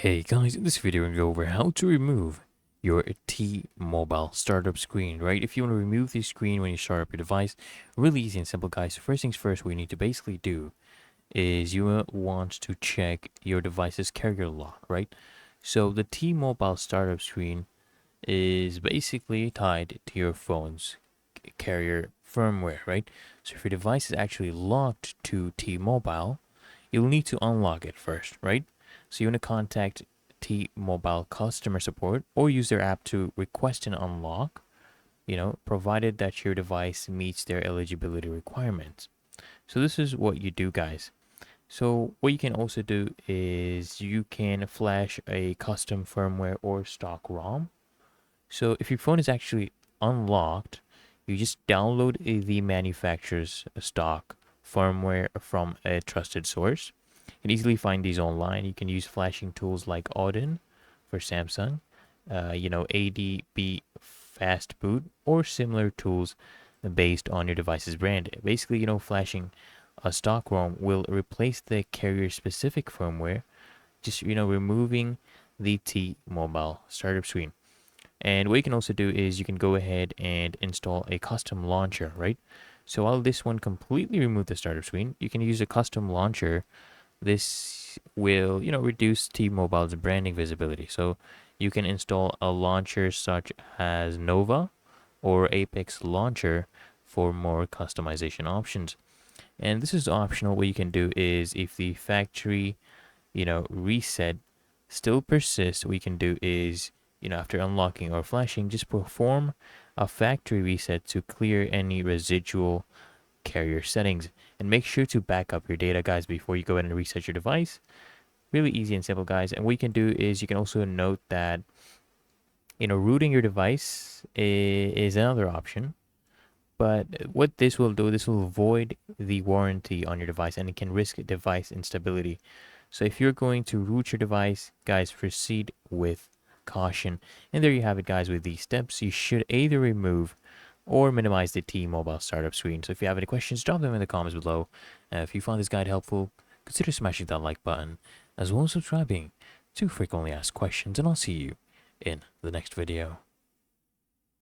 Hey guys, in this video we're going to go over how to remove your T-Mobile startup screen, right? If you want to remove the screen when you start up your device, really easy and simple, guys. So first things first, what you need to basically do is you want to check your device's carrier lock, right? So the T-Mobile startup screen is basically tied to your phone's carrier firmware, right? So if your device is actually locked to T-Mobile, you'll need to unlock it first, right? So you want to contact T-Mobile customer support or use their app to request an unlock, provided that your device meets their eligibility requirements. So this is what you do, guys. So what you can also do is you can flash a custom firmware or stock ROM. So if your phone is actually unlocked, you just download the manufacturer's stock firmware from a trusted source. You can easily find these online. You can use flashing tools like Odin for Samsung, ADB Fast Boot, or similar tools based on your device's brand. Basically, flashing a stock ROM will replace the carrier-specific firmware, just removing the T-Mobile startup screen. And what you can also do is you can go ahead and install a custom launcher, right? So while this one completely remove the startup screen, you can use a custom launcher. This will, reduce T-Mobile's branding visibility. So you can install a launcher such as Nova or Apex Launcher for more customization options. And this is optional. What you can do is if the factory, reset still persists, what you can do is, after unlocking or flashing, just perform a factory reset to clear any residual carrier settings. And make sure to back up your data, guys, before you go ahead and reset your device. Really easy and simple, guys. And what you can do is you can also note that, rooting your device is another option. But what this will do, this will void the warranty on your device and it can risk device instability. So if you're going to root your device, guys, proceed with caution. And there you have it, guys, with these steps. You should either remove or minimize the T-Mobile startup screen. So if you have any questions, drop them in the comments below. If you found this guide helpful, consider smashing that like button, as well as subscribing to frequently asked questions, and I'll see you in the next video.